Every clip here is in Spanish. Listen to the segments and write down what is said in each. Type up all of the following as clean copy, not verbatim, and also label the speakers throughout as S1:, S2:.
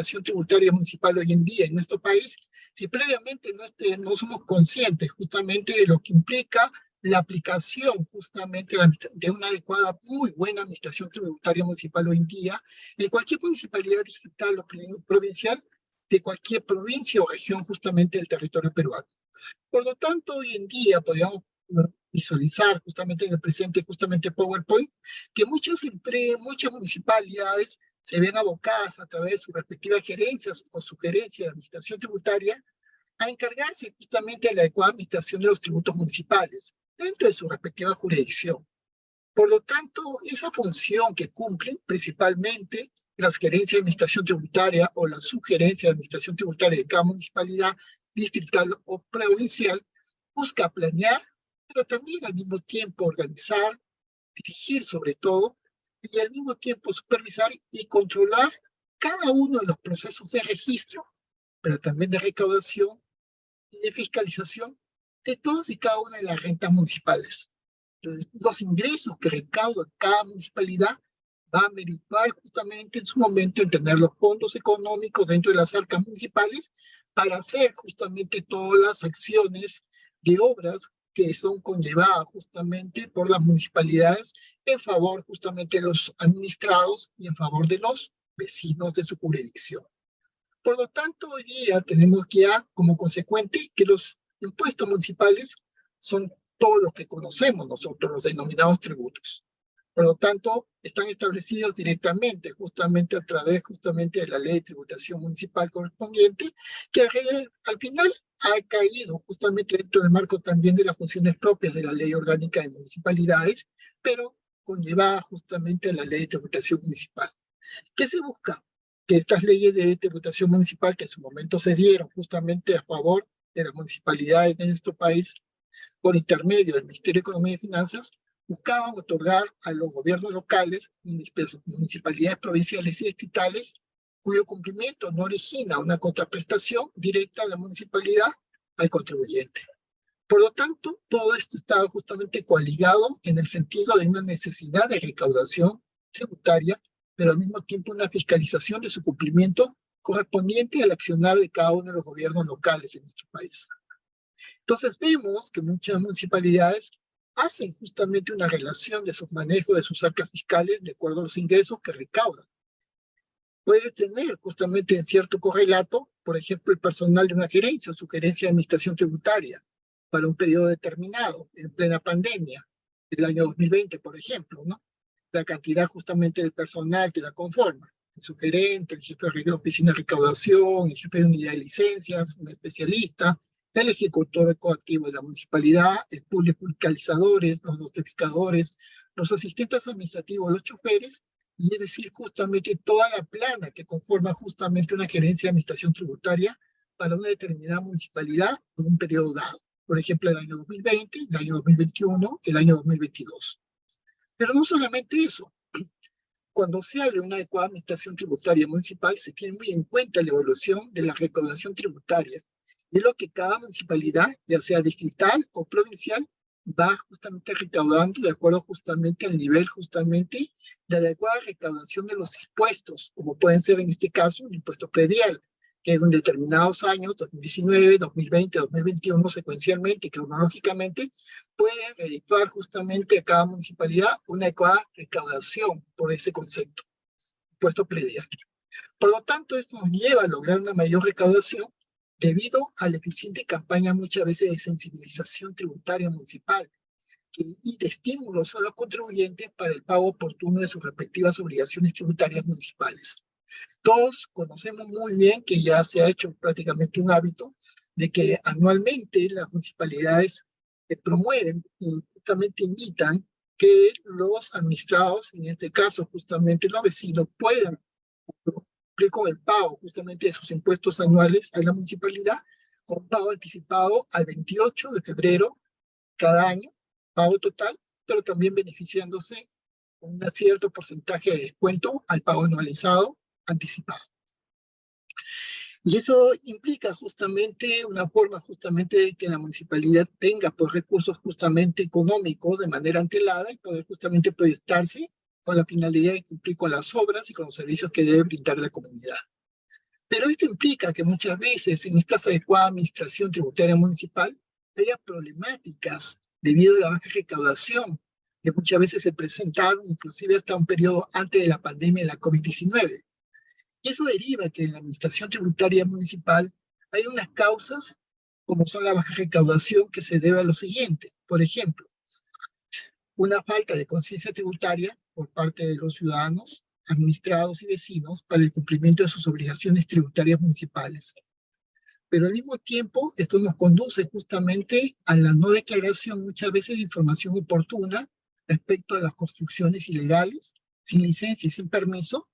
S1: administración tributaria municipal hoy en día en nuestro país si previamente no somos conscientes justamente de lo que implica la aplicación justamente de una adecuada, muy buena administración tributaria municipal hoy en día en cualquier municipalidad distrital o provincial de cualquier provincia o región justamente del territorio peruano. Por lo tanto, hoy en día podríamos visualizar justamente en el presente justamente PowerPoint que muchas municipalidades se ven abocadas a través de sus respectivas gerencias o sugerencias de administración tributaria a encargarse justamente de la adecuada administración de los tributos municipales dentro de su respectiva jurisdicción. Por lo tanto, esa función que cumplen principalmente las gerencias de administración tributaria o la subgerencia de administración tributaria de cada municipalidad distrital o provincial busca planear, pero también al mismo tiempo organizar, dirigir sobre todo, y al mismo tiempo supervisar y controlar cada uno de los procesos de registro, pero también de recaudación y de fiscalización de todas y cada una de las rentas municipales. Entonces, los ingresos que recauda cada municipalidad va a meritar justamente en su momento en tener los fondos económicos dentro de las arcas municipales para hacer justamente todas las acciones de obras que son conllevadas justamente por las municipalidades en favor justamente de los administrados y en favor de los vecinos de su jurisdicción. Por lo tanto, hoy día tenemos ya como consecuente que los impuestos municipales son todo lo que conocemos nosotros, los denominados tributos. Por lo tanto, están establecidos directamente, justamente a través justamente de la ley de tributación municipal correspondiente, que al final ha caído justamente dentro del marco también de las funciones propias de la ley orgánica de municipalidades, pero conllevada justamente a la ley de tributación municipal. ¿Qué se busca? Que estas leyes de tributación municipal que en su momento se dieron justamente a favor de las municipalidades en nuestro país, por intermedio del Ministerio de Economía y Finanzas, buscaban otorgar a los gobiernos locales, municipalidades provinciales y distritales, cuyo cumplimiento no origina una contraprestación directa a la municipalidad al contribuyente. Por lo tanto, todo esto estaba justamente coaligado en el sentido de una necesidad de recaudación tributaria, pero al mismo tiempo una fiscalización de su cumplimiento correspondiente al accionar de cada uno de los gobiernos locales en nuestro país. Entonces vemos que muchas municipalidades hacen justamente una relación de sus manejos de sus arcas fiscales de acuerdo a los ingresos que recaudan. Puede tener justamente en cierto correlato, por ejemplo, el personal de una gerencia o su gerencia de administración tributaria para un periodo determinado, en plena pandemia, el año 2020, por ejemplo, ¿no? La cantidad justamente del personal que la conforma, el subgerente, el jefe de la oficina de recaudación, el jefe de unidad de licencias, un especialista, el ejecutor coactivo de la municipalidad, el público fiscalizadores, los notificadores, los asistentes administrativos, los choferes, y es decir, justamente toda la plana que conforma justamente una gerencia de administración tributaria para una determinada municipalidad en un periodo dado. Por ejemplo, el año 2020, el año 2021, el año 2022. Pero no solamente eso. Cuando se habla de una adecuada administración tributaria municipal, se tiene muy en cuenta la evaluación de la recaudación tributaria, de lo que cada municipalidad, ya sea distrital o provincial, va justamente recaudando de acuerdo justamente al nivel justamente de la adecuada recaudación de los impuestos, como pueden ser en este caso un impuesto predial, que en determinados años, 2019, 2020, 2021, secuencialmente y cronológicamente, puede redituar justamente a cada municipalidad una adecuada recaudación por ese concepto, impuesto predial. Por lo tanto, esto nos lleva a lograr una mayor recaudación debido a la eficiente campaña muchas veces de sensibilización tributaria municipal y de estímulos a los contribuyentes para el pago oportuno de sus respectivas obligaciones tributarias municipales. Todos conocemos muy bien que ya se ha hecho prácticamente un hábito de que anualmente las municipalidades promueven y justamente invitan que los administrados, en este caso justamente los vecinos, puedan cumplir con el pago justamente de sus impuestos anuales a la municipalidad con pago anticipado al 28 de febrero cada año, pago total, pero también beneficiándose con un cierto porcentaje de descuento al pago anualizado anticipado. Y eso implica justamente una forma justamente de que la municipalidad tenga pues recursos justamente económicos de manera antelada y poder justamente proyectarse con la finalidad de cumplir con las obras y con los servicios que debe brindar la comunidad. Pero esto implica que muchas veces en esta adecuada administración tributaria municipal haya problemáticas debido a la baja recaudación que muchas veces se presentaron inclusive hasta un periodo antes de la pandemia de la COVID-19. Y eso deriva que en la administración tributaria municipal hay unas causas como son la baja recaudación que se debe a lo siguiente. Por ejemplo, una falta de conciencia tributaria por parte de los ciudadanos, administrados y vecinos para el cumplimiento de sus obligaciones tributarias municipales. Pero al mismo tiempo, esto nos conduce justamente a la no declaración muchas veces de información oportuna respecto a las construcciones ilegales, sin licencia y sin permiso,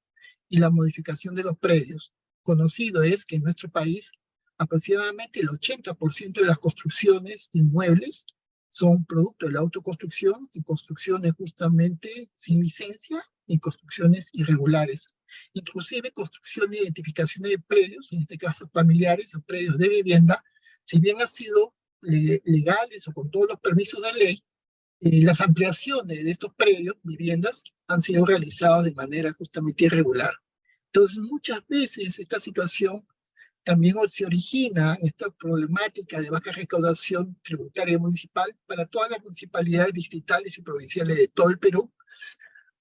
S1: y la modificación de los predios. Conocido es que en nuestro país aproximadamente el 80% de las construcciones inmuebles son producto de la autoconstrucción y construcciones justamente sin licencia y construcciones irregulares. Inclusive construcción e identificación de predios, en este caso familiares o predios de vivienda, si bien han sido legales o con todos los permisos de ley, las ampliaciones de estos predios, viviendas, han sido realizadas de manera justamente irregular. Entonces, muchas veces esta situación también se origina esta problemática de baja recaudación tributaria municipal para todas las municipalidades distritales y provinciales de todo el Perú.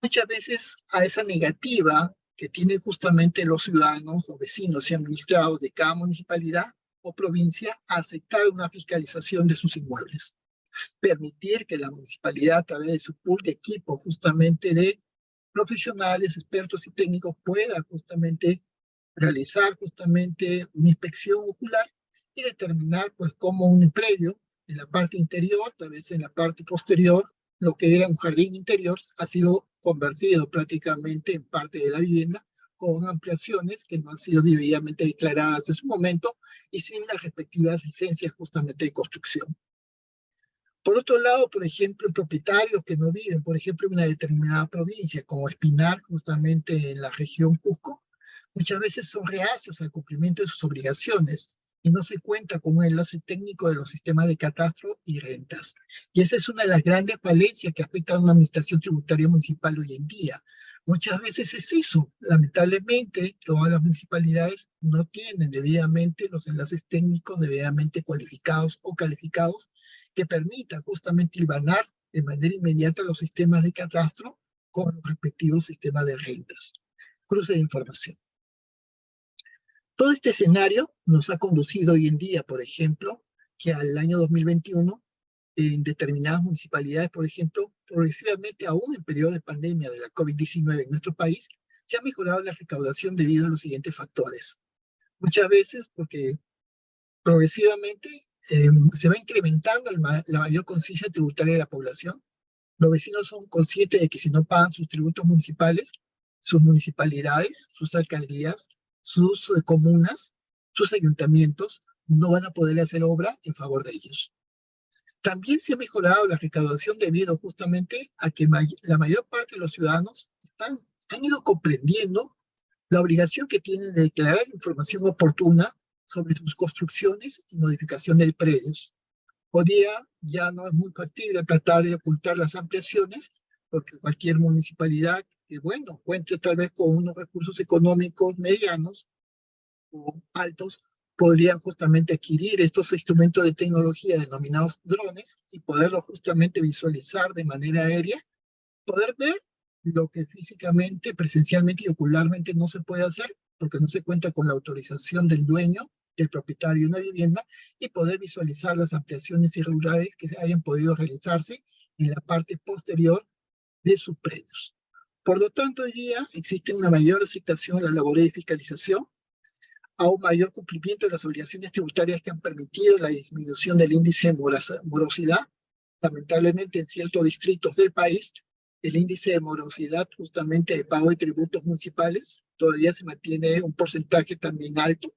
S1: Muchas veces a esa negativa que tienen justamente los ciudadanos, los vecinos y administrados de cada municipalidad o provincia a aceptar una fiscalización de sus inmuebles. Permitir que la municipalidad a través de su pool de equipo justamente de profesionales, expertos y técnicos pueda justamente realizar justamente una inspección ocular y determinar pues cómo un predio en la parte interior, tal vez en la parte posterior, lo que era un jardín interior ha sido convertido prácticamente en parte de la vivienda con ampliaciones que no han sido debidamente declaradas en su momento y sin las respectivas licencias justamente de construcción. Por otro lado, por ejemplo, propietarios que no viven, por ejemplo, en una determinada provincia, como Espinar, justamente en la región Cusco, muchas veces son reacios al cumplimiento de sus obligaciones y no se cuenta con un enlace técnico de los sistemas de catastro y rentas. Y esa es una de las grandes falencias que afectan a una administración tributaria municipal hoy en día. Muchas veces es eso. Lamentablemente, todas las municipalidades no tienen debidamente los enlaces técnicos debidamente cualificados o calificados que permita justamente hilvanar de manera inmediata los sistemas de catastro con los respectivos sistemas de rentas. Cruce de información. Todo este escenario nos ha conducido hoy en día, por ejemplo, que al año 2021, en determinadas municipalidades, por ejemplo, progresivamente, aún en periodo de pandemia de la COVID-19 en nuestro país, se ha mejorado la recaudación debido a los siguientes factores. Muchas veces porque progresivamente se va incrementando la mayor conciencia tributaria de la población. Los vecinos son conscientes de que si no pagan sus tributos municipales, sus municipalidades, sus alcaldías, sus comunas, sus ayuntamientos, no van a poder hacer obra en favor de ellos. También se ha mejorado la recaudación debido justamente a que la mayor parte de los ciudadanos han ido comprendiendo la obligación que tienen de declarar información oportuna sobre sus construcciones y modificaciones de predios. Hoy día ya no es muy factible tratar de ocultar las ampliaciones, porque cualquier municipalidad que, bueno, cuente tal vez con unos recursos económicos medianos o altos, podrían justamente adquirir estos instrumentos de tecnología denominados drones y poderlos justamente visualizar de manera aérea, poder ver lo que físicamente, presencialmente y ocularmente no se puede hacer, porque no se cuenta con la autorización del dueño, del propietario de una vivienda, y poder visualizar las ampliaciones irregulares que hayan podido realizarse en la parte posterior de sus predios. Por lo tanto, hoy día existe una mayor aceptación a la labor de fiscalización, a un mayor cumplimiento de las obligaciones tributarias que han permitido la disminución del índice de morosidad. Lamentablemente, en ciertos distritos del país, el índice de morosidad justamente de pago de tributos municipales todavía se mantiene un porcentaje también alto,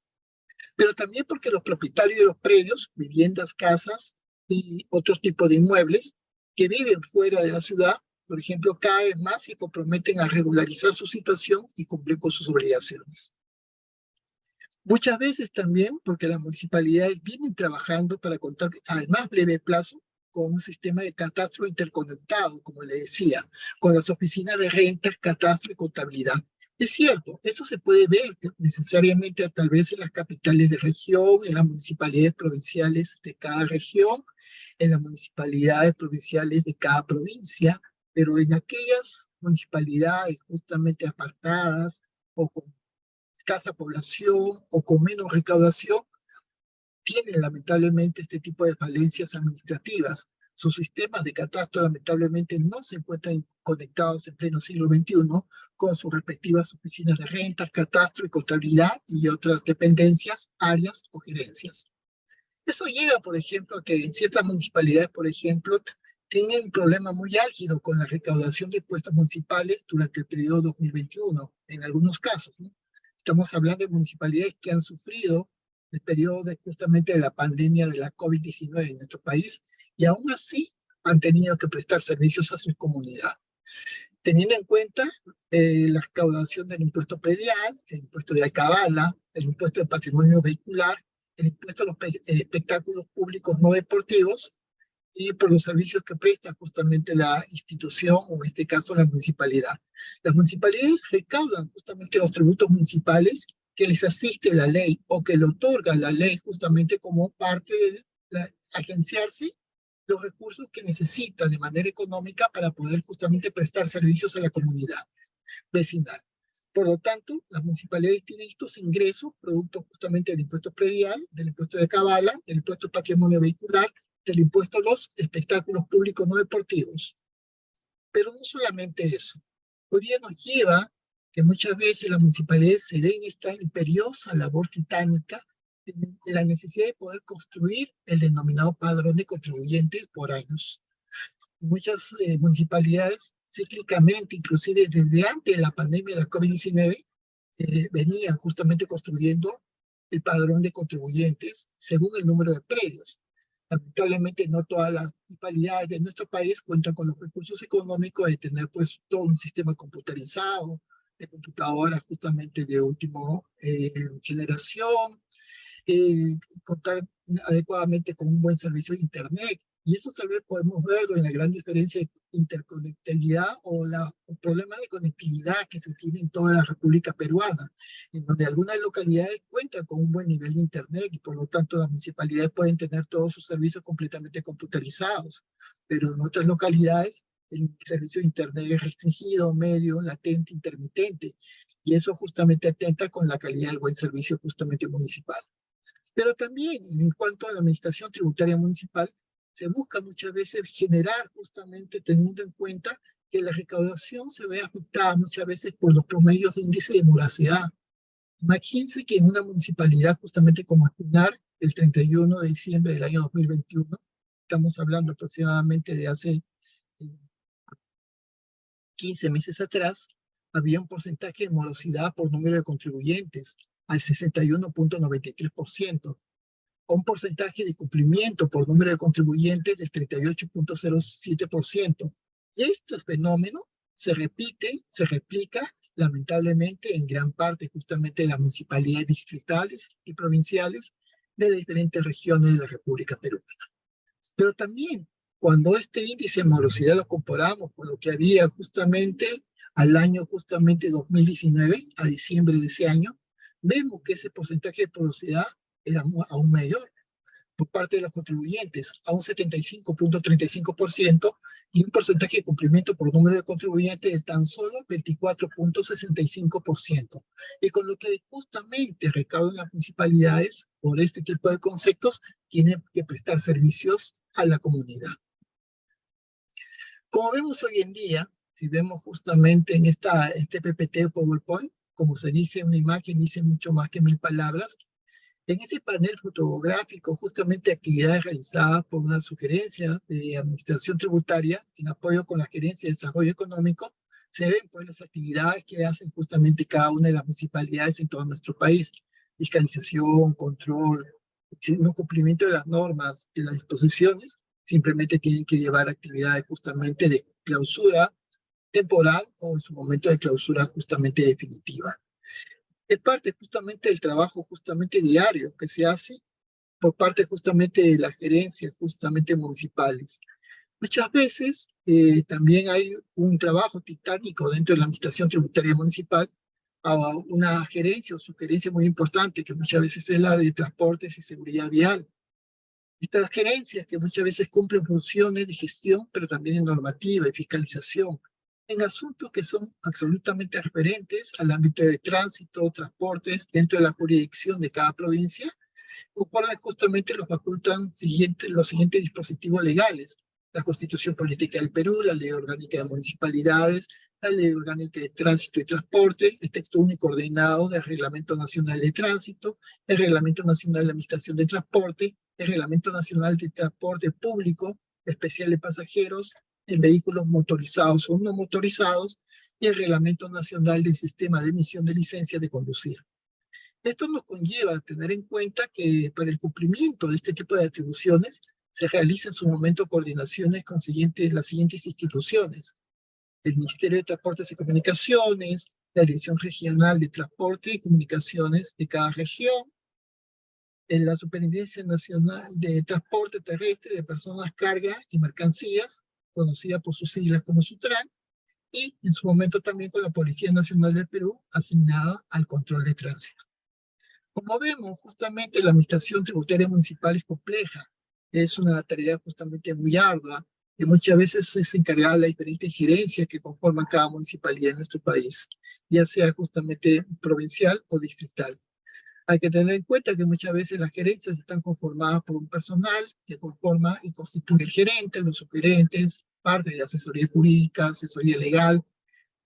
S1: pero también porque los propietarios de los predios, viviendas, casas y otros tipos de inmuebles que viven fuera de la ciudad, por ejemplo, cada vez más se comprometen a regularizar su situación y cumplir con sus obligaciones. Muchas veces también porque las municipalidades vienen trabajando para contar al más breve plazo con un sistema de catastro interconectado, como le decía, con las oficinas de rentas, catastro y contabilidad, Es cierto, eso se puede ver necesariamente tal vez en las capitales de región, en las municipalidades provinciales de cada región, en las municipalidades provinciales de cada provincia, pero en aquellas municipalidades justamente apartadas o con escasa población o con menos recaudación, tienen lamentablemente este tipo de falencias administrativas. Sus sistemas de catastro lamentablemente no se encuentran conectados en pleno siglo XXI con sus respectivas oficinas de rentas, catastro y contabilidad y otras dependencias, áreas o gerencias. Eso lleva, por ejemplo, a que en ciertas municipalidades, por ejemplo, tengan un problema muy álgido con la recaudación de impuestos municipales durante el periodo 2021, en algunos casos, ¿no? Estamos hablando de municipalidades que han sufrido el periodo justamente de la pandemia de la COVID-19 en nuestro país y aún así han tenido que prestar servicios a su comunidad. Teniendo en cuenta la recaudación del impuesto predial, el impuesto de alcabala, el impuesto de patrimonio vehicular, el impuesto a los espectáculos públicos no deportivos y por los servicios que presta justamente la institución o en este caso la municipalidad. Las municipalidades recaudan justamente los tributos municipales que les asiste la ley o que le otorga la ley justamente como parte de agenciarse los recursos que necesita de manera económica para poder justamente prestar servicios a la comunidad vecinal. Por lo tanto, las municipalidades tienen estos ingresos, producto justamente del impuesto predial, del impuesto de cabala, del impuesto de patrimonio vehicular, del impuesto a los espectáculos públicos no deportivos. Pero no solamente eso. Hoy día nos lleva que muchas veces las municipalidades se den esta imperiosa labor titánica en la necesidad de poder construir el denominado padrón de contribuyentes por años. Muchas municipalidades cíclicamente, inclusive desde antes de la pandemia de la COVID-19, venían justamente construyendo el padrón de contribuyentes según el número de predios. Lamentablemente no todas las municipalidades de nuestro país cuentan con los recursos económicos de tener pues todo un sistema computarizado, de computadoras justamente de última generación, contar adecuadamente con un buen servicio de Internet. Y eso tal vez podemos verlo en la gran diferencia de interconectividad o el problema de conectividad que se tiene en toda la República Peruana, en donde algunas localidades cuentan con un buen nivel de Internet y por lo tanto las municipalidades pueden tener todos sus servicios completamente computarizados, pero en otras localidades el servicio de Internet es restringido, medio, latente, intermitente, y eso justamente atenta con la calidad del buen servicio justamente municipal. Pero también en cuanto a la administración tributaria municipal, se busca muchas veces generar justamente teniendo en cuenta que la recaudación se ve afectada muchas veces por los promedios de índice de morosidad. Imagínense que en una municipalidad justamente como Espinar, el 31 de diciembre del año 2021, estamos hablando aproximadamente de hace 15 meses atrás, había un porcentaje de morosidad por número de contribuyentes al 61.93%, a un porcentaje de cumplimiento por número de contribuyentes del 38.07%. Y este fenómeno se replica lamentablemente en gran parte justamente de las municipalidades distritales y provinciales de las diferentes regiones de la República Peruana. Pero también cuando este índice de morosidad lo comparamos con lo que había justamente al año justamente 2019, a diciembre de ese año, vemos que ese porcentaje de morosidad era aún mayor por parte de los contribuyentes, a un 75.35% y un porcentaje de cumplimiento por número de contribuyentes de tan solo 24.65%. Y con lo que justamente recaudan las municipalidades por este tipo de conceptos, tienen que prestar servicios a la comunidad. Como vemos hoy en día, si vemos justamente en este PPT o PowerPoint, como se dice, una imagen dice mucho más que 1000 palabras. En este panel fotográfico, justamente actividades realizadas por una sugerencia de Administración Tributaria en apoyo con la Gerencia de Desarrollo Económico, se ven pues las actividades que hacen justamente cada una de las municipalidades en todo nuestro país. Fiscalización, control, no cumplimiento de las normas, de las disposiciones, simplemente tienen que llevar actividades justamente de clausura temporal o en su momento de clausura justamente definitiva. Es parte justamente del trabajo justamente diario que se hace por parte justamente de las gerencias justamente municipales. Muchas veces también hay un trabajo titánico dentro de la administración tributaria municipal a una gerencia o sugerencia muy importante, que muchas veces es la de transportes y seguridad vial. Estas gerencias que muchas veces cumplen funciones de gestión, pero también de normativa y fiscalización, en asuntos que son absolutamente referentes al ámbito de tránsito, transportes, dentro de la jurisdicción de cada provincia, conforme justamente los facultan los siguientes dispositivos legales: la Constitución Política del Perú, la Ley Orgánica de Municipalidades, la Ley Orgánica de Tránsito y Transporte, el texto único ordenado del Reglamento Nacional de Tránsito, el Reglamento Nacional de Administración de Transporte, el Reglamento Nacional de Transporte Público, especial de pasajeros, en vehículos motorizados o no motorizados, y el Reglamento Nacional del Sistema de Emisión de Licencias de Conducir. Esto nos conlleva a tener en cuenta que para el cumplimiento de este tipo de atribuciones se realiza en su momento coordinaciones con las siguientes instituciones: el Ministerio de Transportes y Comunicaciones, la Dirección Regional de Transporte y Comunicaciones de cada región, en la Superintendencia Nacional de Transporte Terrestre de Personas, Carga y Mercancías, conocida por sus siglas como SUTRAN, y en su momento también con la Policía Nacional del Perú, asignada al control de tránsito. Como vemos, justamente la administración tributaria municipal es compleja, es una tarea justamente muy ardua, que muchas veces es encargada de las diferentes gerencias que conforman cada municipalidad en nuestro país, ya sea justamente provincial o distrital. Hay que tener en cuenta que muchas veces las gerencias están conformadas por un personal que conforma y constituye el gerente, los subgerentes, parte de asesoría jurídica, asesoría legal,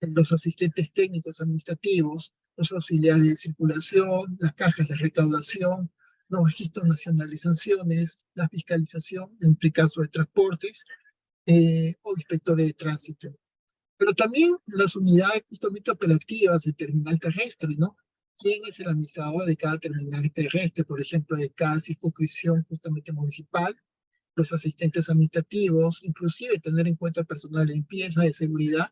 S1: los asistentes técnicos administrativos, los auxiliares de circulación, las cajas de recaudación, los registros nacionales de sanciones, la fiscalización, en este caso de transportes, o inspectores de tránsito. Pero también las unidades justamente operativas de terminal terrestre, ¿no? ¿Quién es el administrador de cada terminal terrestre, por ejemplo, de cada circunscripción justamente municipal? Los asistentes administrativos, inclusive tener en cuenta el personal de limpieza, de seguridad,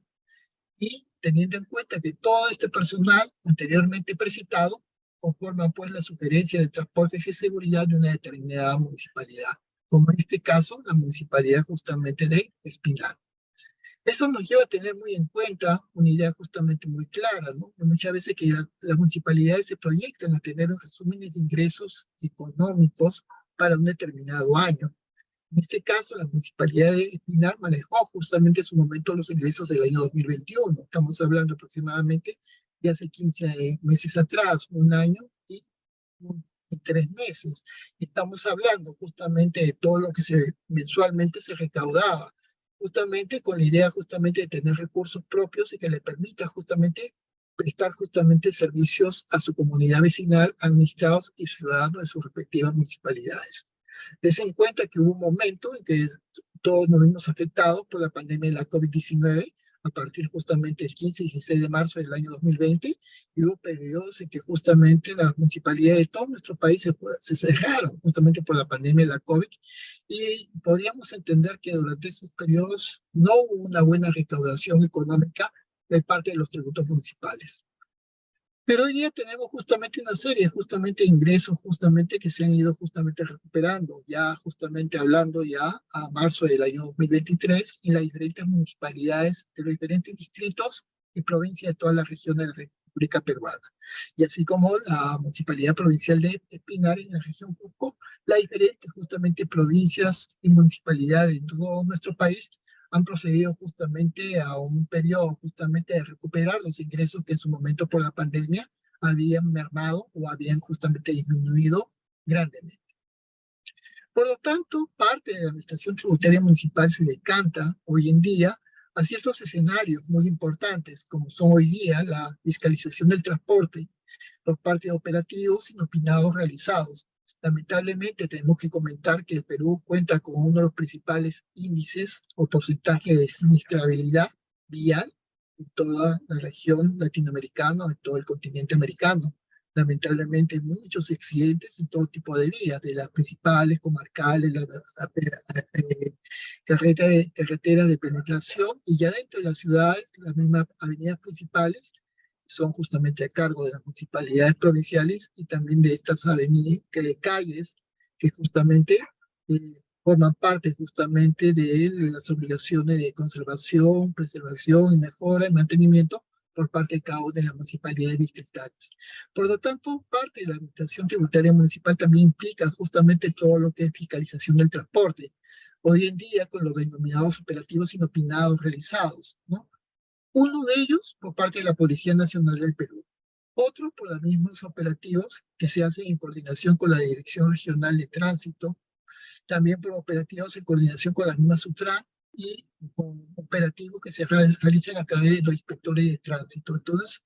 S1: y teniendo en cuenta que todo este personal anteriormente precitado conforman pues la sugerencia de transportes y seguridad de una determinada municipalidad, como en este caso la municipalidad justamente de Espinar. Eso nos lleva a tener muy en cuenta una idea justamente muy clara, ¿no? Que muchas veces que las municipalidades se proyectan a tener un resumen de ingresos económicos para un determinado año. En este caso, la Municipalidad de Espinar manejó justamente en su momento los ingresos del año 2021. Estamos hablando aproximadamente de hace 15 meses atrás, un año y 3 meses. Estamos hablando justamente de todo lo que mensualmente se recaudaba, justamente con la idea justamente de tener recursos propios y que le permita justamente prestar justamente servicios a su comunidad vecinal, administrados y ciudadanos de sus respectivas municipalidades. Des en cuenta que hubo un momento en que todos nos vimos afectados por la pandemia de la COVID-19, a partir justamente del 15 y 16 de marzo del año 2020, y hubo periodos en que justamente las municipalidades de todo nuestro país se cerraron justamente por la pandemia de la COVID, y podríamos entender que durante esos periodos no hubo una buena recaudación económica de parte de los tributos municipales. Pero hoy día tenemos justamente una serie justamente de ingresos justamente que se han ido justamente recuperando, ya justamente hablando ya a marzo del año 2023 en las diferentes municipalidades de los diferentes distritos y provincias de toda la región de la República Peruana. Y así como la Municipalidad Provincial de Espinar en la región Cusco, las diferentes justamente provincias y municipalidades de todo nuestro país han procedido justamente a un periodo justamente de recuperar los ingresos que en su momento por la pandemia habían mermado o habían justamente disminuido grandemente. Por lo tanto, parte de la administración tributaria municipal se decanta hoy en día a ciertos escenarios muy importantes, como son hoy día la fiscalización del transporte por parte de operativos inopinados realizados. Lamentablemente tenemos que comentar que el Perú cuenta con uno de los principales índices o porcentajes de siniestrabilidad vial en toda la región latinoamericana, en todo el continente americano. Lamentablemente muchos accidentes en todo tipo de vías, de las principales, comarcales, carretera de penetración, y ya dentro de las ciudades, las mismas avenidas principales son justamente a cargo de las municipalidades provinciales y también de estas avenidas, calles que justamente forman parte justamente de las obligaciones de conservación, preservación y mejora y mantenimiento por parte de cada una de las municipalidades distritales. Por lo tanto, parte de la administración tributaria municipal también implica justamente todo lo que es fiscalización del transporte. Hoy en día, con los denominados operativos inopinados realizados, ¿no? Uno de ellos por parte de la Policía Nacional del Perú, otro por los mismos operativos que se hacen en coordinación con la Dirección Regional de Tránsito, también por operativos en coordinación con la misma SUTRA y con operativos que se realizan a través de los inspectores de tránsito. Entonces,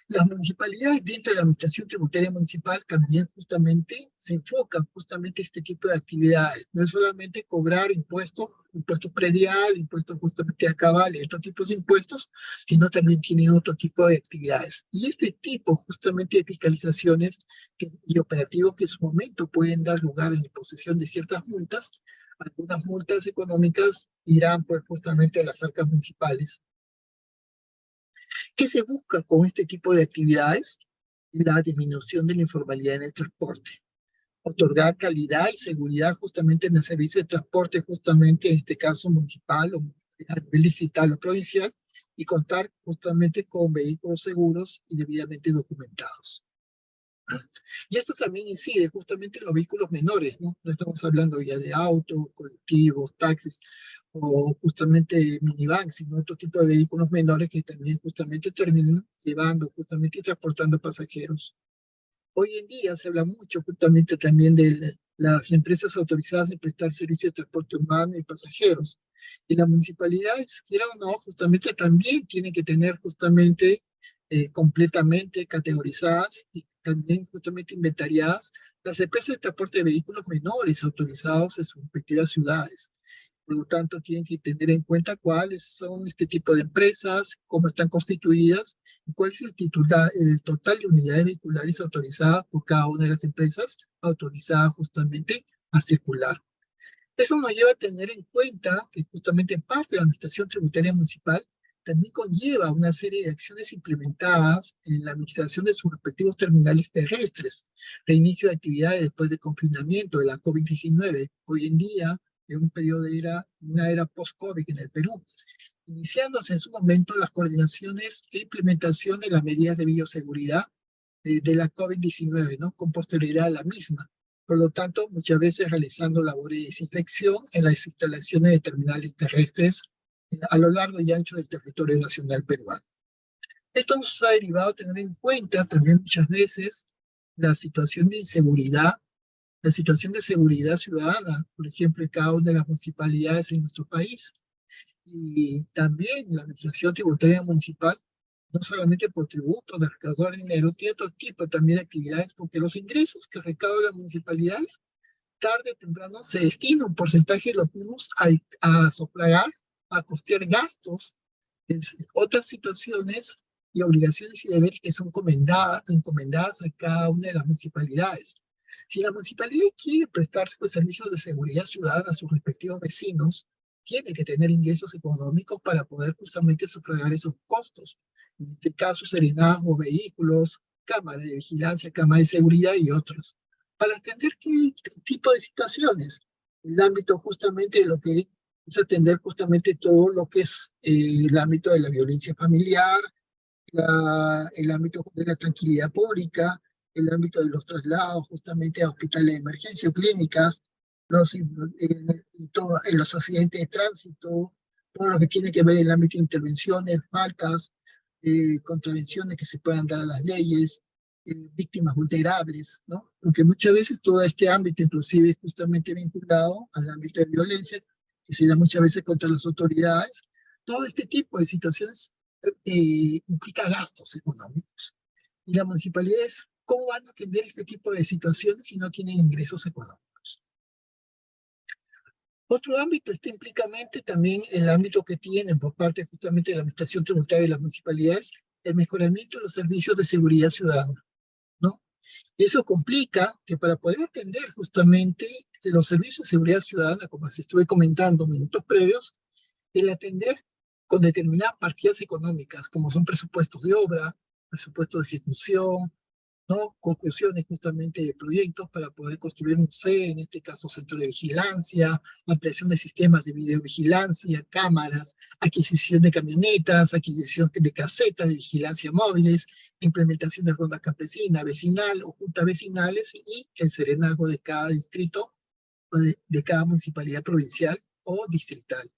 S1: las municipalidades dentro de la administración tributaria municipal también justamente se enfocan justamente en este tipo de actividades. No es solamente cobrar impuestos, impuesto predial, impuestos justamente a cabal y otros tipos de impuestos, sino también tienen otro tipo de actividades. Y este tipo justamente de fiscalizaciones y operativos que en su momento pueden dar lugar en la imposición de ciertas multas, algunas multas económicas irán pues justamente a las arcas municipales. ¿Qué se busca con este tipo de actividades? La disminución de la informalidad en el transporte. Otorgar calidad y seguridad justamente en el servicio de transporte, justamente en este caso municipal o a nivel distrital o provincial, y contar justamente con vehículos seguros y debidamente documentados. Y esto también incide justamente en los vehículos menores, ¿no? No estamos hablando ya de autos, colectivos, taxis o justamente minivans, sino otro tipo de vehículos menores que también justamente terminan llevando justamente y transportando pasajeros. Hoy en día se habla mucho justamente también de las empresas autorizadas en prestar servicios de transporte humano y pasajeros. Y las municipalidades, quiera o no, justamente también tienen que tener justamente completamente categorizadas y también justamente inventariadas las empresas de transporte de vehículos menores autorizados en sus respectivas ciudades. Por lo tanto, tienen que tener en cuenta cuáles son este tipo de empresas, cómo están constituidas y cuál es el total de unidades vehiculares autorizadas por cada una de las empresas autorizadas justamente a circular. Eso nos lleva a tener en cuenta que justamente parte de la administración tributaria municipal también conlleva una serie de acciones implementadas en la administración de sus respectivos terminales terrestres, reinicio de actividades después del confinamiento de la COVID-19. Hoy en día, en un periodo de una era post-COVID en el Perú, iniciándose en su momento las coordinaciones e implementación de las medidas de bioseguridad de la COVID-19, ¿no? Con posterioridad a la misma. Por lo tanto, muchas veces realizando labores de desinfección en las instalaciones de terminales terrestres a lo largo y ancho del territorio nacional peruano. Esto nos ha derivado a tener en cuenta también muchas veces la situación de inseguridad, la situación de seguridad ciudadana, por ejemplo, en cada una de las municipalidades en nuestro país. Y también la administración tributaria municipal, no solamente por tributos de recaudar dinero, tiene otro tipo también de actividades, porque los ingresos que recaudan las municipalidades, tarde o temprano, se destina un porcentaje de los mismos a sufragar, a costear gastos, otras situaciones y obligaciones y deberes que son encomendadas a cada una de las municipalidades. Si la municipalidad quiere prestarse pues, servicios de seguridad ciudadana a sus respectivos vecinos, tiene que tener ingresos económicos para poder justamente sufragar esos costos. En este caso, serenazgo, vehículos, cámaras de vigilancia, cámaras de seguridad y otros. Para atender qué tipo de situaciones, el ámbito justamente de lo que es atender justamente todo lo que es el ámbito de la violencia familiar, el ámbito de la tranquilidad pública, el ámbito de los traslados justamente a hospitales de emergencia o clínicas, los accidentes de tránsito, todo lo que tiene que ver en el ámbito de intervenciones, faltas, contravenciones que se puedan dar a las leyes, víctimas vulnerables, ¿no? Porque muchas veces todo este ámbito, inclusive justamente vinculado al ámbito de violencia, que se da muchas veces contra las autoridades, todo este tipo de situaciones implica gastos económicos. Y las municipalidades, ¿cómo van a atender este tipo de situaciones si no tienen ingresos económicos? Otro ámbito está implícitamente también el ámbito que tienen por parte justamente de la administración tributaria de las municipalidades, el mejoramiento de los servicios de seguridad ciudadana, ¿no? Eso complica que para poder atender justamente los servicios de seguridad ciudadana, como les estuve comentando minutos previos, el atender con determinadas partidas económicas, como son presupuestos de obra, presupuestos de ejecución, ¿no? Conclusiones justamente de proyectos para poder construir un C, en este caso centro de vigilancia, ampliación de sistemas de videovigilancia, cámaras, adquisición de camionetas, adquisición de casetas de vigilancia móviles, implementación de ronda campesina, vecinal o juntas vecinales y el serenazgo de cada distrito o de cada municipalidad provincial o distrital.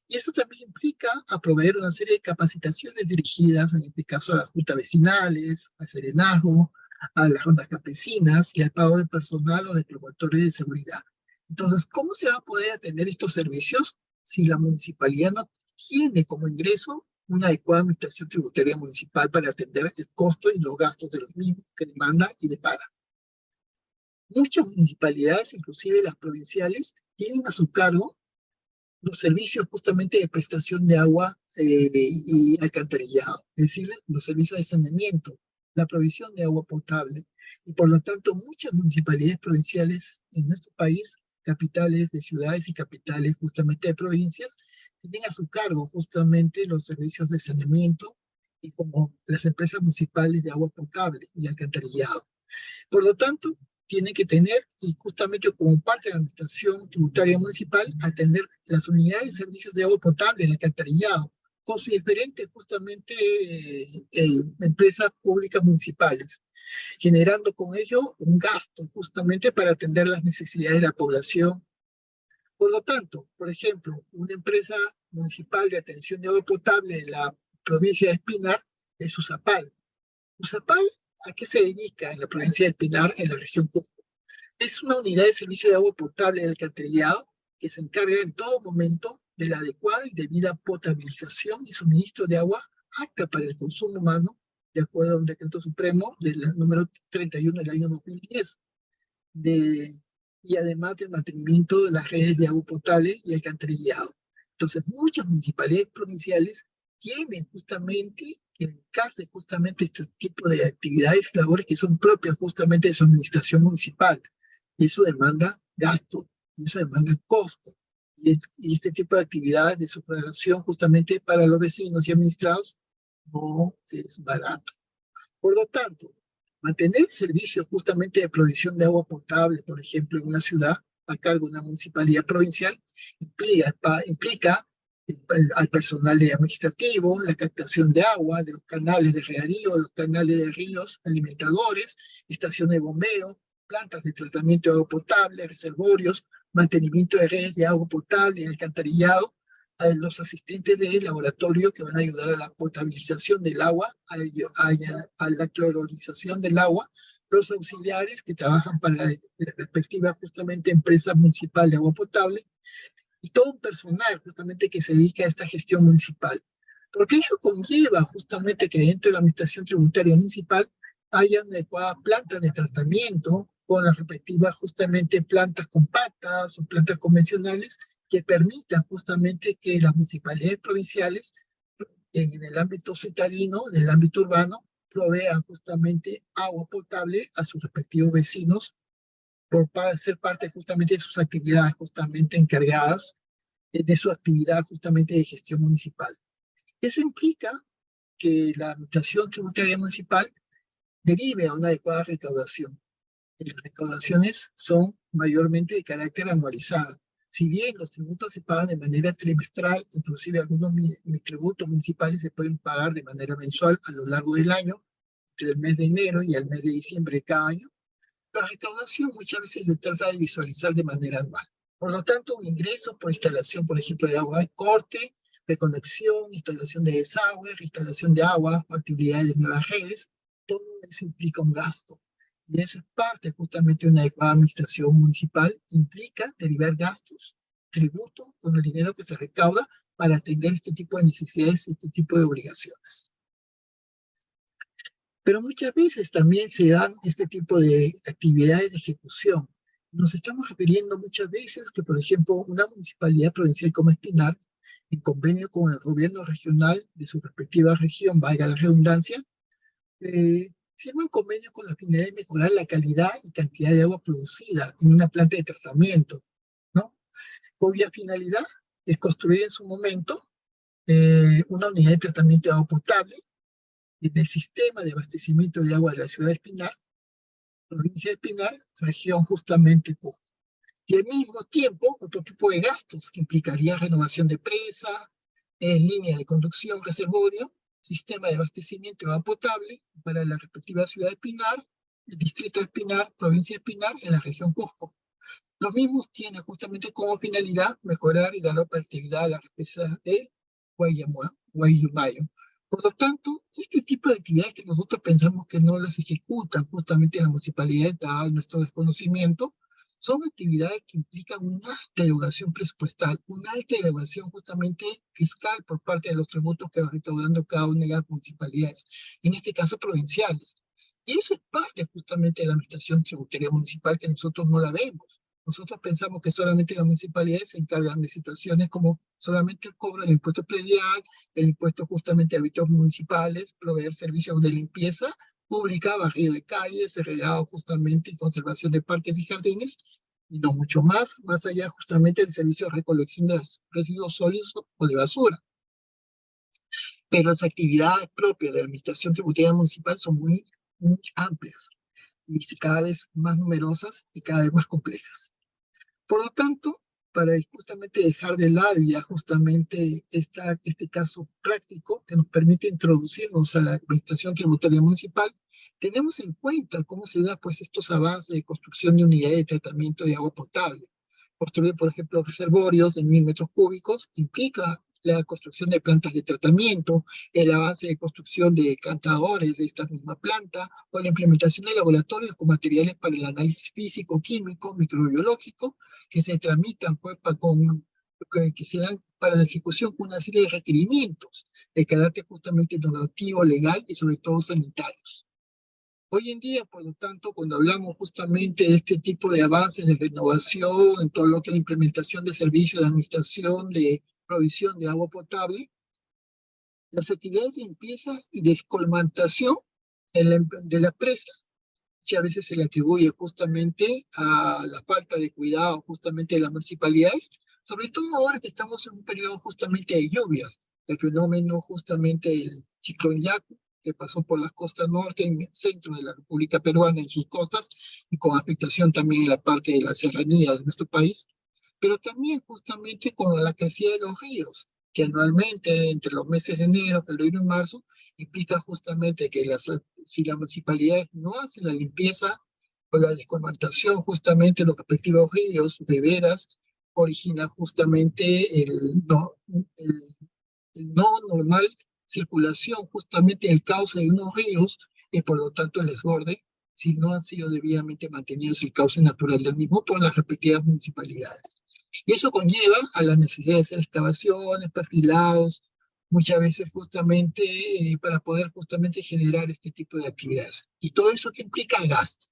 S1: Y esto también implica a proveer una serie de capacitaciones dirigidas, en este caso, a las juntas vecinales, al serenazgo, a las rondas campesinas y al pago de personal o de promotores de seguridad. Entonces, ¿cómo se va a poder atender estos servicios si la municipalidad no tiene como ingreso una adecuada administración tributaria municipal para atender el costo y los gastos de los mismos que demanda y depara? Muchas municipalidades, inclusive las provinciales, tienen a su cargo los servicios justamente de prestación de agua y alcantarillado, es decir, los servicios de saneamiento, la provisión de agua potable. Y por lo tanto, muchas municipalidades provinciales en nuestro país, capitales de ciudades y capitales justamente de provincias, tienen a su cargo justamente los servicios de saneamiento y como las empresas municipales de agua potable y alcantarillado. Por lo tanto, tiene que tener, y justamente como parte de la administración tributaria municipal, atender las unidades de servicios de agua potable, de alcantarillado, con sus diferentes justamente empresas públicas municipales, generando con ello un gasto justamente para atender las necesidades de la población. Por lo tanto, por ejemplo, una empresa municipal de atención de agua potable de la provincia de Espinar es USAPAL. USAPAL, ¿a qué se dedica en la provincia de Espinar, en la región Cusco? Es una unidad de servicio de agua potable y alcantarillado que se encarga en todo momento de la adecuada y debida potabilización y suministro de agua apta para el consumo humano, de acuerdo a un decreto supremo del número 31 del año 2010, y además del mantenimiento de las redes de agua potable y alcantarillado. Entonces, muchas municipalidades provinciales tienen justamente que dedicarse justamente a este tipo de actividades y labores que son propias justamente de su administración municipal. Y eso demanda gasto, y eso demanda costo. Y este tipo de actividades de sufragación justamente para los vecinos y administrados no es barato. Por lo tanto, mantener servicios justamente de provisión de agua potable, por ejemplo, en una ciudad a cargo de una municipalidad provincial, implica al personal administrativo, la captación de agua, de los canales de regadío, de los canales de ríos alimentadores, estaciones de bombeo, plantas de tratamiento de agua potable, reservorios, mantenimiento de redes de agua potable y alcantarillado, a los asistentes de laboratorio que van a ayudar a la potabilización del agua, a la clororización del agua, los auxiliares que trabajan para la respectiva justamente empresa municipal de agua potable, y todo un personal justamente que se dedica a esta gestión municipal. Porque ello conlleva justamente que dentro de la administración tributaria municipal haya una adecuada planta de tratamiento con las respectivas justamente plantas compactas o plantas convencionales que permitan justamente que las municipalidades provinciales en el ámbito citadino, en el ámbito urbano, provean justamente agua potable a sus respectivos vecinos para ser parte justamente de sus actividades justamente encargadas de su actividad justamente de gestión municipal. Eso implica que la administración tributaria municipal derive a una adecuada recaudación. Y las recaudaciones son mayormente de carácter anualizado. Si bien los tributos se pagan de manera trimestral, inclusive algunos tributos municipales se pueden pagar de manera mensual a lo largo del año, entre el mes de enero y el mes de diciembre de cada año, la recaudación muchas veces se trata de visualizar de manera anual. Por lo tanto, un ingreso por instalación, por ejemplo, de agua de corte, reconexión, instalación de desagüe, reinstalación de agua, actividades de nuevas redes, todo eso implica un gasto. Y eso es parte justamente de una adecuada administración municipal, implica derivar gastos, tributo, con el dinero que se recauda para atender este tipo de necesidades y este tipo de obligaciones. Pero muchas veces también se dan este tipo de actividades de ejecución. Nos estamos refiriendo muchas veces que, por ejemplo, una municipalidad provincial como Espinar, en convenio con el gobierno regional de su respectiva región, valga la redundancia, firma un convenio con la finalidad de mejorar la calidad y cantidad de agua producida en una planta de tratamiento, ¿no? Cuya finalidad es construir en su momento una unidad de tratamiento de agua potable del sistema de abastecimiento de agua de la ciudad de Espinar, provincia de Pinar, región justamente Cusco. Y al mismo tiempo, otro tipo de gastos que implicaría renovación de presa, línea de conducción, reservorio, sistema de abastecimiento de agua potable para la respectiva ciudad de Pinar, el distrito de Pinar, provincia de Pinar, en la región Cusco. Los mismos tienen justamente como finalidad mejorar y dar operatividad a la represa de Guayumayo. Por lo tanto, este tipo de actividades que nosotros pensamos que no las ejecutan justamente las municipalidades, dado nuestro desconocimiento, son actividades que implican una alta erogación presupuestal, una alta erogación justamente fiscal por parte de los tributos que va recaudando cada una de las municipalidades, en este caso provinciales. Y eso es parte justamente de la administración tributaria municipal que nosotros no la vemos. Nosotros pensamos que solamente las municipalidades se encargan de situaciones como solamente el cobro del impuesto predial, el impuesto justamente a hábitos municipales, proveer servicios de limpieza pública, barrido de calles, regado justamente y conservación de parques y jardines, y no mucho más, más allá justamente del servicio de recolección de residuos sólidos o de basura. Pero las actividades propias de la administración tributaria municipal son muy amplias y cada vez más numerosas y cada vez más complejas. Por lo tanto, para justamente dejar de lado ya justamente este caso práctico que nos permite introducirnos a la administración tributaria municipal, tenemos en cuenta cómo se dan pues estos avances de construcción de unidades de tratamiento de agua potable. Construir, por ejemplo, reservorios de 1.000 metros cúbicos implica la construcción de plantas de tratamiento, el avance de construcción de cantadores de esta misma planta, o la implementación de laboratorios con materiales para el análisis físico, químico, microbiológico, que se tramitan pues, que se dan para la ejecución con una serie de requerimientos de carácter justamente normativo, legal y sobre todo sanitarios. Hoy en día, por lo tanto, cuando hablamos justamente de este tipo de avances de renovación, en todo lo que es la implementación de servicios de administración, de provisión de agua potable, las actividades de limpieza y descolmantación de la presa, que a veces se le atribuye justamente a la falta de cuidado justamente de las municipalidades, sobre todo ahora que estamos en un periodo justamente de lluvias, el fenómeno justamente del ciclón Yaku, que pasó por las costas norte y centro de la República Peruana en sus costas, y con afectación también en la parte de la serranía de nuestro país, pero también justamente con la crecida de los ríos, que anualmente entre los meses de enero, febrero y marzo, implica justamente que si las municipalidades no hacen la limpieza o la descolmatación justamente de los respectivos ríos, riberas, origina justamente el no normal circulación justamente del cauce de unos ríos y por lo tanto el desborde si no han sido debidamente mantenidos el cauce natural del mismo por las respectivas municipalidades. Y eso conlleva a la necesidad de hacer excavaciones, perfilados, muchas veces justamente para poder justamente generar este tipo de actividades. Y todo eso que implica gasto.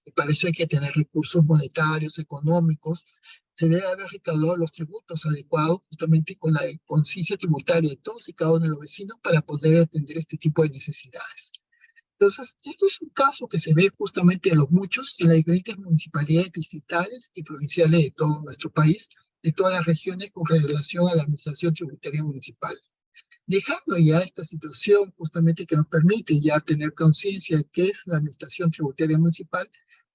S1: Y para eso hay que tener recursos monetarios, económicos. Se debe haber recaudado los tributos adecuados justamente con la conciencia tributaria de todos y cada uno de los vecinos para poder atender este tipo de necesidades. Entonces, este es un caso que se ve justamente de los muchos en las diferentes municipalidades distritales y provinciales de todo nuestro país, de todas las regiones con relación a la administración tributaria municipal. Dejando ya esta situación justamente que nos permite ya tener conciencia de qué es la administración tributaria municipal,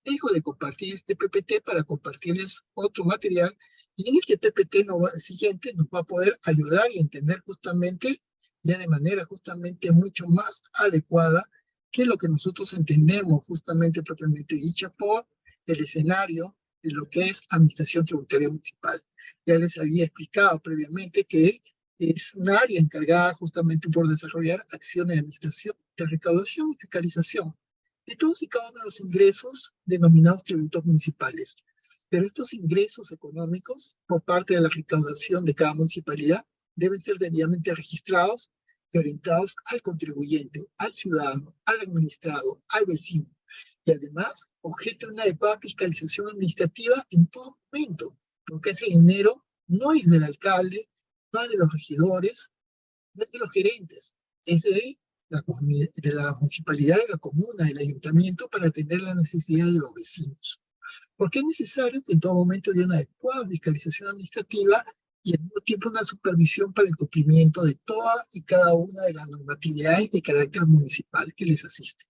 S1: dejo de compartir este PPT para compartirles otro material y en este PPT siguiente nos va a poder ayudar y entender justamente ya de manera justamente mucho más adecuada qué es lo que nosotros entendemos justamente propiamente dicha por el escenario de lo que es administración tributaria municipal. Ya les había explicado previamente que es un área encargada justamente por desarrollar acciones de administración, de recaudación y fiscalización de todos y cada uno de los ingresos denominados tributos municipales. Pero estos ingresos económicos por parte de la recaudación de cada municipalidad deben ser debidamente registrados y orientados al contribuyente, al ciudadano, al administrado, al vecino. Y además, objeto de una adecuada fiscalización administrativa en todo momento, porque ese dinero no es del alcalde, no es de los regidores, no es de los gerentes, es de la municipalidad, de la comuna, del ayuntamiento para atender las necesidades de los vecinos. Porque es necesario que en todo momento haya una adecuada fiscalización administrativa y al mismo tiempo una supervisión para el cumplimiento de toda y cada una de las normatividades de carácter municipal que les asisten.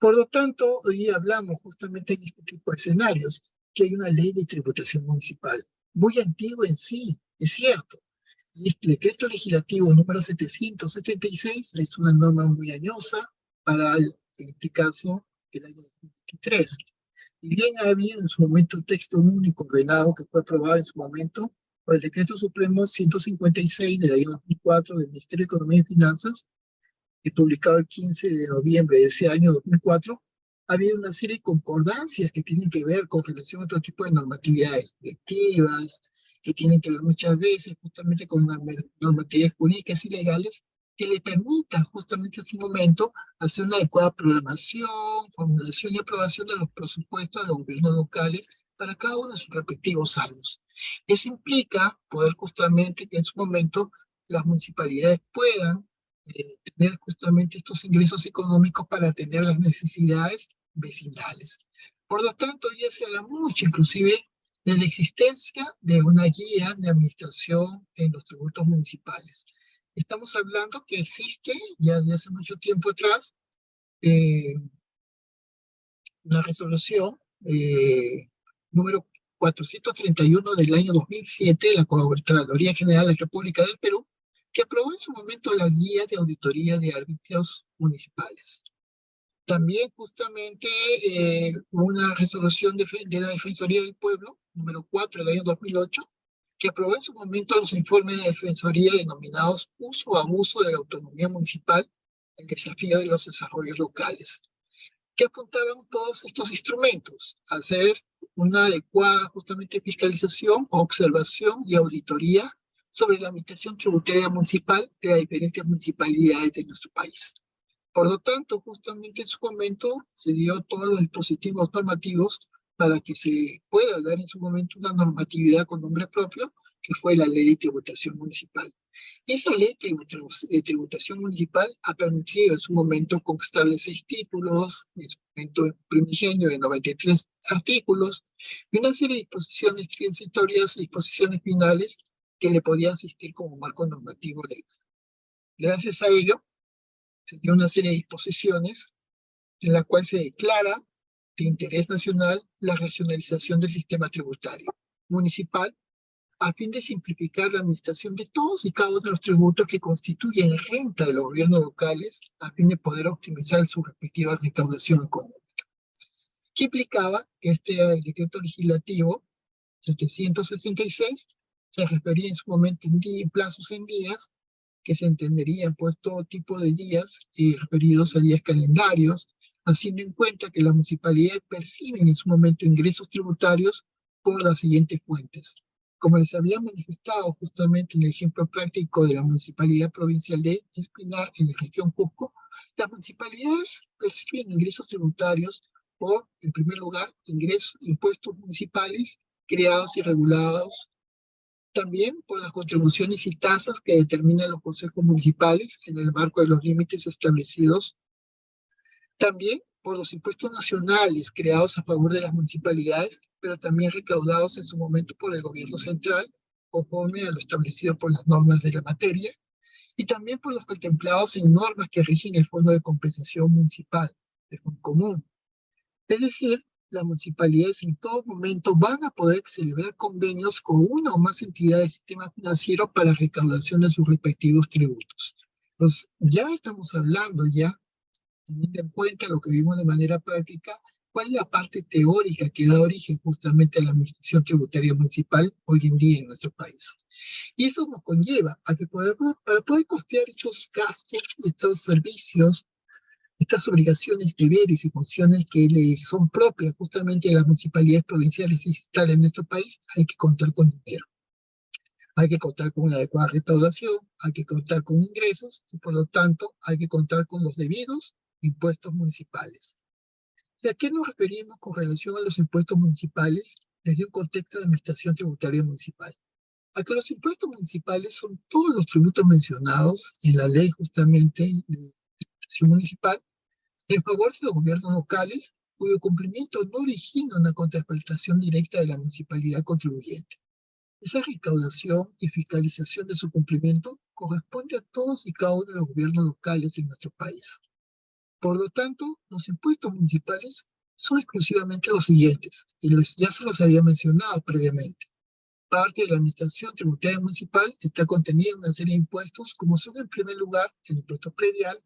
S1: Por lo tanto, hoy hablamos justamente en este tipo de escenarios, que hay una ley de tributación municipal, muy antigua en sí, es cierto. Y este decreto legislativo número 776 es una norma muy añosa para, en este caso, el año 2023. Y bien había en su momento un texto único ordenado que fue aprobado en su momento por el Decreto Supremo 156 del año 2004 del Ministerio de Economía y Finanzas, y publicado el 15 de noviembre de ese año 2004, ha habido una serie de concordancias que tienen que ver con relación a otro tipo de normatividades directivas, que tienen que ver muchas veces justamente con normatividades jurídicas y legales que le permitan justamente en su momento hacer una adecuada programación, formulación y aprobación de los presupuestos de los gobiernos locales para cada uno de sus respectivos años. Eso implica poder justamente que en su momento las municipalidades puedan tener justamente estos ingresos económicos para atender las necesidades vecinales. Por lo tanto, ya se habla mucho, inclusive, de la existencia de una guía de administración en los tributos municipales. Estamos hablando que existe ya desde hace mucho tiempo atrás eh, una resolución número 431 del año 2007 de la Contraloría General de la República del Perú, que aprobó en su momento la guía de auditoría de árbitros municipales. También justamente una resolución de la Defensoría del Pueblo, número 4 del año 2008, que aprobó en su momento los informes de Defensoría denominados Uso o Abuso de la Autonomía Municipal, el desafío de los desarrollos locales, que apuntaban todos estos instrumentos, a hacer una adecuada justamente fiscalización, observación y auditoría sobre la administración tributaria municipal de las diferentes municipalidades de nuestro país. Por lo tanto, justamente en su momento se dio todos los dispositivos normativos para que se pueda dar en su momento una normatividad con nombre propio, que fue la Ley de Tributación Municipal. Esa ley de tributación municipal ha permitido en su momento conquistar de 6 títulos, en su momento primigenio de 93 artículos, y una serie de disposiciones transitorias y disposiciones finales que le podían asistir como marco normativo legal. Gracias a ello, se dio una serie de disposiciones en la cual se declara de interés nacional la racionalización del sistema tributario municipal a fin de simplificar la administración de todos y cada uno de los tributos que constituyen renta de los gobiernos locales a fin de poder optimizar su respectiva recaudación económica. ¿Qué implicaba? Que este decreto legislativo 776 se refería en su momento en plazos en días, que se entenderían pues todo tipo de días referidos a días calendarios, haciendo en cuenta que las municipalidades perciben en su momento ingresos tributarios por las siguientes fuentes. Como les había manifestado justamente en el ejemplo práctico de la Municipalidad Provincial de Espinar, en la región Cusco, las municipalidades perciben ingresos tributarios por, en primer lugar, impuestos municipales creados y regulados, también por las contribuciones y tasas que determinan los consejos municipales en el marco de los límites establecidos. También por los impuestos nacionales creados a favor de las municipalidades, pero también recaudados en su momento por el gobierno central, conforme a lo establecido por las normas de la materia, y también por los contemplados en normas que rigen el Fondo de Compensación Municipal, el Fondo Común. Es decir, las municipalidades en todo momento van a poder celebrar convenios con una o más entidades del sistema financiero para recaudación de sus respectivos tributos. Entonces, ya estamos hablando ya, teniendo en cuenta lo que vimos de manera práctica, cuál es la parte teórica que da origen justamente a la administración tributaria municipal hoy en día en nuestro país. Y eso nos conlleva a que para poder costear estos gastos, estos servicios, estas obligaciones, deberes y funciones que le son propias justamente de las municipalidades provinciales y estatales en nuestro país, hay que contar con dinero. Hay que contar con una adecuada recaudación, hay que contar con ingresos y por lo tanto hay que contar con los debidos impuestos municipales. ¿Y a qué nos referimos con relación a los impuestos municipales desde un contexto de administración tributaria municipal? A que los impuestos municipales son todos los tributos mencionados en la ley justamente de administración municipal en favor de los gobiernos locales cuyo cumplimiento no origina una contraprestación directa de la municipalidad contribuyente. Esa recaudación y fiscalización de su cumplimiento corresponde a todos y cada uno de los gobiernos locales en nuestro país. Por lo tanto, los impuestos municipales son exclusivamente los siguientes, y ya se los había mencionado previamente. Parte de la administración tributaria municipal está contenida en una serie de impuestos, como son en primer lugar el impuesto predial,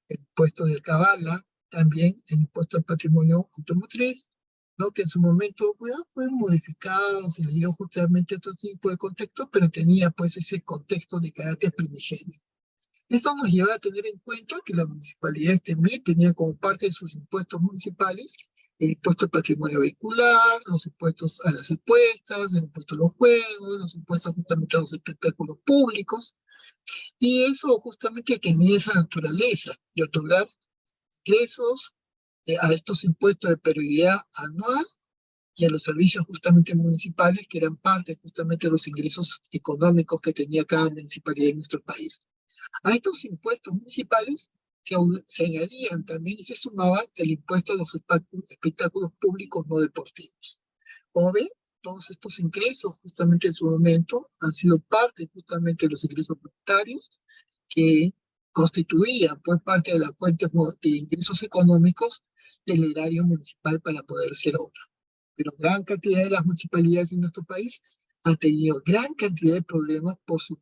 S1: el impuesto de alcabala, también el impuesto al patrimonio automotriz, ¿no? Que en su momento fue modificado, se le dio justamente otro tipo de contexto, pero tenía pues ese contexto de carácter primigenio. Esto nos lleva a tener en cuenta que las municipalidades también tenían como parte de sus impuestos municipales el impuesto al patrimonio vehicular, los impuestos a las apuestas, el impuesto a los juegos, los impuestos justamente a los espectáculos públicos, y eso justamente tenía esa naturaleza de otorgar ingresos a estos impuestos de periodicidad anual y a los servicios justamente municipales, que eran parte justamente de los ingresos económicos que tenía cada municipalidad en nuestro país. A estos impuestos municipales se añadían también y se sumaban el impuesto a los espectáculos públicos no deportivos. Como ven, todos estos ingresos justamente en su momento han sido parte justamente de los ingresos monetarios que constituían pues parte de la fuente de ingresos económicos del erario municipal para poder hacer obra. Pero gran cantidad de las municipalidades en nuestro país han tenido gran cantidad de problemas por su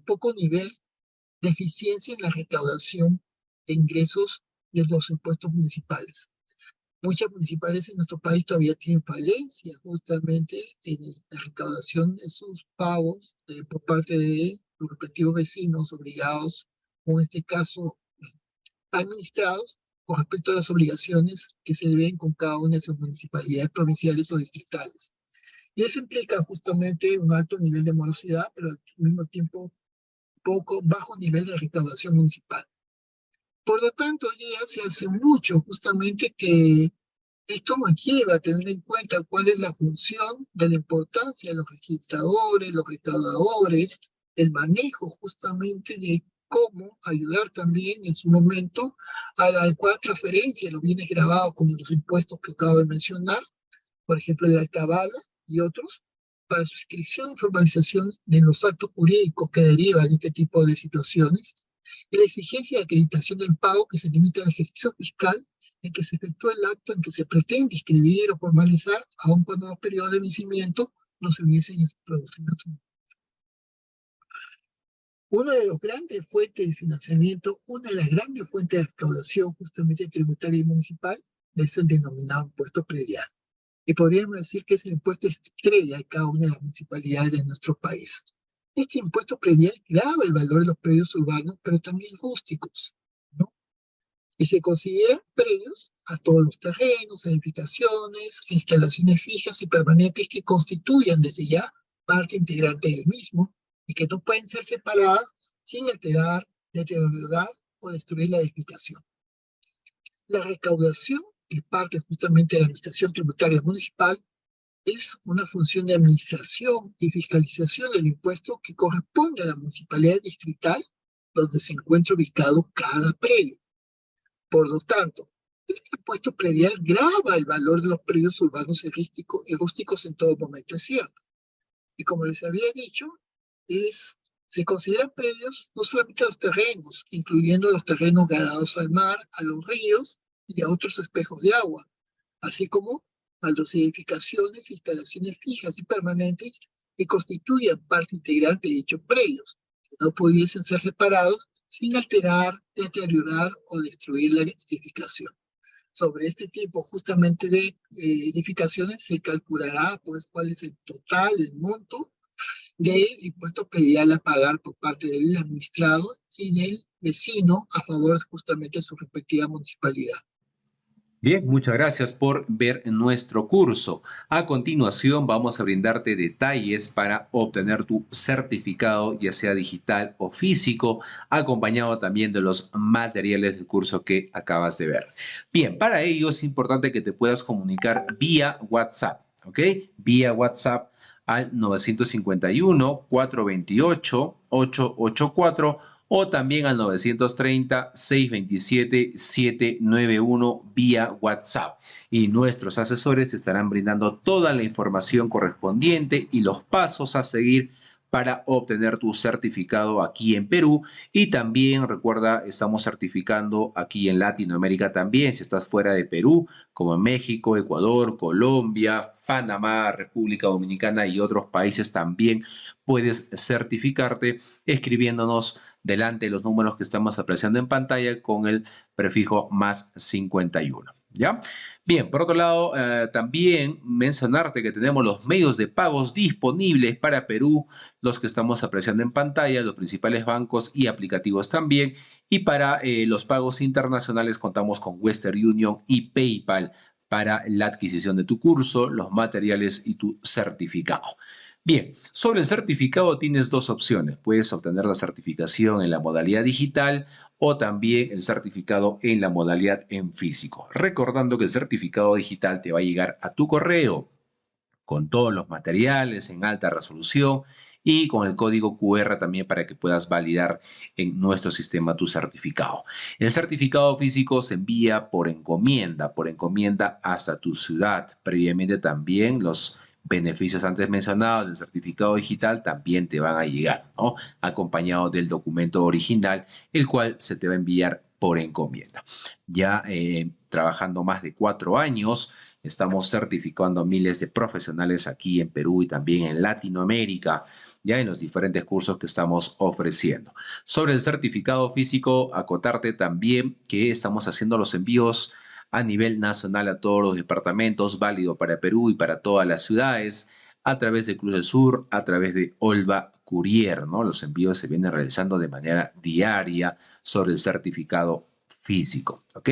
S1: poco nivel de eficiencia en la recaudación de ingresos de los impuestos municipales. Muchas municipalidades en nuestro país todavía tienen falencia justamente en la recaudación de sus pagos por parte de los respectivos vecinos obligados, o en este caso administrados, con respecto a las obligaciones que se deben con cada una de sus municipalidades provinciales o distritales. Y eso implica justamente un alto nivel de morosidad, pero al mismo tiempo poco bajo nivel de recaudación municipal. Por lo tanto, ya se hace mucho justamente que esto nos lleva a tener en cuenta cuál es la función de la importancia de los registradores, los recaudadores, el manejo justamente de cómo ayudar también en su momento a la adecuada transferencia de los bienes grabados, como los impuestos que acabo de mencionar, por ejemplo, el alcabala y otros, para su inscripción y formalización de los actos jurídicos que derivan de este tipo de situaciones, y la exigencia de acreditación del pago que se limita al ejercicio fiscal en que se efectúa el acto en que se pretende inscribir o formalizar, aun cuando los periodos de vencimiento no se hubiesen producido. Una de las grandes fuentes de financiamiento, una de las grandes fuentes de recaudación justamente tributaria y municipal, es el denominado impuesto predial. Y podríamos decir que es el impuesto estrella de cada una de las municipalidades de nuestro país. Este impuesto predial grava el valor de los predios urbanos, pero también rústicos, ¿no? Y se consideran predios a todos los terrenos, edificaciones, instalaciones fijas y permanentes que constituyan desde ya parte integrante del mismo y que no pueden ser separadas sin alterar, deteriorar o destruir la edificación. La recaudación, que es parte justamente de la administración tributaria municipal, es una función de administración y fiscalización del impuesto que corresponde a la municipalidad distrital donde se encuentra ubicado cada predio. Por lo tanto, este impuesto predial grava el valor de los predios urbanos y rústicos en todo momento, es cierto. Y como les había dicho, se consideran predios no solamente a los terrenos, incluyendo los terrenos ganados al mar, a los ríos y a otros espejos de agua, así como a las edificaciones e instalaciones fijas y permanentes que constituyan parte integrante de dichos predios, que no pudiesen ser separados sin alterar, deteriorar o destruir la edificación. Sobre este tipo justamente de edificaciones se calculará pues cuál es el total, el monto del impuesto predial a pagar por parte del administrado y del vecino a favor justamente de su respectiva municipalidad.
S2: Bien, muchas gracias por ver nuestro curso. A continuación vamos a brindarte detalles para obtener tu certificado, ya sea digital o físico, acompañado también de los materiales del curso que acabas de ver. Bien, para ello es importante que te puedas comunicar vía WhatsApp, ¿ok? Vía WhatsApp al 951-428-884 o también al 930-627-791 vía WhatsApp. Y nuestros asesores te estarán brindando toda la información correspondiente y los pasos a seguir para obtener tu certificado aquí en Perú. Y también recuerda, estamos certificando aquí en Latinoamérica también, si estás fuera de Perú, como en México, Ecuador, Colombia, Panamá, República Dominicana y otros países también puedes certificarte escribiéndonos delante de los números que estamos apreciando en pantalla con el prefijo más 51. ¿Ya? Bien, por otro lado, también mencionarte que tenemos los medios de pagos disponibles para Perú, los que estamos apreciando en pantalla, los principales bancos y aplicativos también. Y para los pagos internacionales contamos con Western Union y PayPal para la adquisición de tu curso, los materiales y tu certificado. Bien, sobre el certificado tienes dos opciones. Puedes obtener la certificación en la modalidad digital o también el certificado en la modalidad en físico. Recordando que el certificado digital te va a llegar a tu correo con todos los materiales en alta resolución y con el código QR también para que puedas validar en nuestro sistema tu certificado. El certificado físico se envía por encomienda hasta tu ciudad. Previamente también los beneficios antes mencionados del certificado digital también te van a llegar, ¿no? Acompañado del documento original, el cual se te va a enviar por encomienda. Ya trabajando más de 4 años, estamos certificando a miles de profesionales aquí en Perú y también en Latinoamérica, ya en los diferentes cursos que estamos ofreciendo. Sobre el certificado físico, acotarte también que estamos haciendo los envíos a nivel nacional a todos los departamentos, válido para Perú y para todas las ciudades, a través de Cruz del Sur, a través de Olva Courier, ¿no? Los envíos se vienen realizando de manera diaria sobre el certificado físico, ¿ok?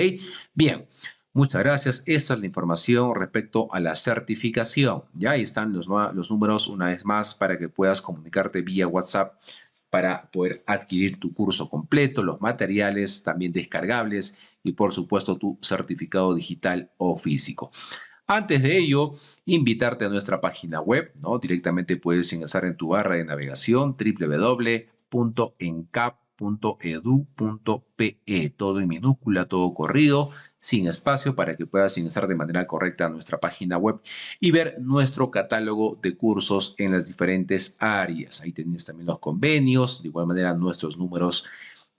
S2: Bien, muchas gracias. Esa es la información respecto a la certificación. Ya ahí están los números una vez más para que puedas comunicarte vía WhatsApp para poder adquirir tu curso completo, los materiales también descargables y por supuesto tu certificado digital o físico. Antes de ello, invitarte a nuestra página web, ¿no? Directamente puedes ingresar en tu barra de navegación www.encap.edu.pe, todo en minúscula, todo corrido, sin espacio, para que puedas ingresar de manera correcta a nuestra página web y ver nuestro catálogo de cursos en las diferentes áreas. Ahí tienes también los convenios, de igual manera nuestros números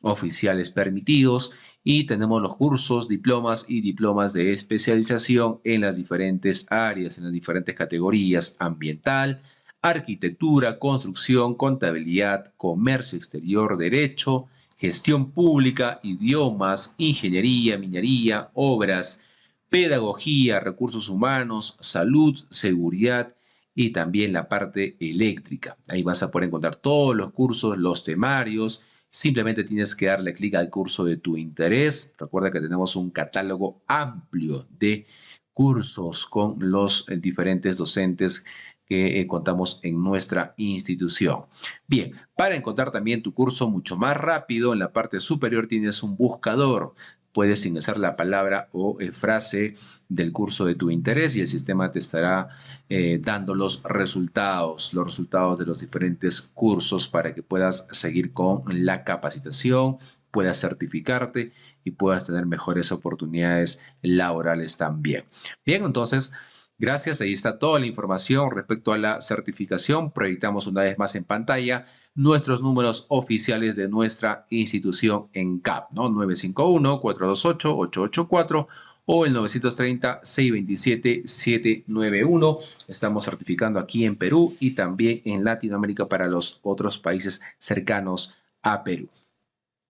S2: oficiales permitidos y tenemos los cursos, diplomas y diplomas de especialización en las diferentes áreas, en las diferentes categorías: ambiental, arquitectura, construcción, contabilidad, comercio exterior, derecho, gestión pública, idiomas, ingeniería, minería, obras, pedagogía, recursos humanos, salud, seguridad y también la parte eléctrica. Ahí vas a poder encontrar todos los cursos, los temarios. Simplemente tienes que darle clic al curso de tu interés. Recuerda que tenemos un catálogo amplio de cursos con los diferentes docentes que contamos en nuestra institución. Bien, para encontrar también tu curso mucho más rápido, en la parte superior tienes un buscador. Puedes ingresar la palabra o frase del curso de tu interés y el sistema te estará dando los resultados de los diferentes cursos para que puedas seguir con la capacitación, puedas certificarte y puedas tener mejores oportunidades laborales también. Bien, entonces, gracias. Ahí está toda la información respecto a la certificación. Proyectamos una vez más en pantalla nuestros números oficiales de nuestra institución ENCAP, ¿no? 951-428-884 o el 930-627-791. Estamos certificando aquí en Perú y también en Latinoamérica para los otros países cercanos a Perú.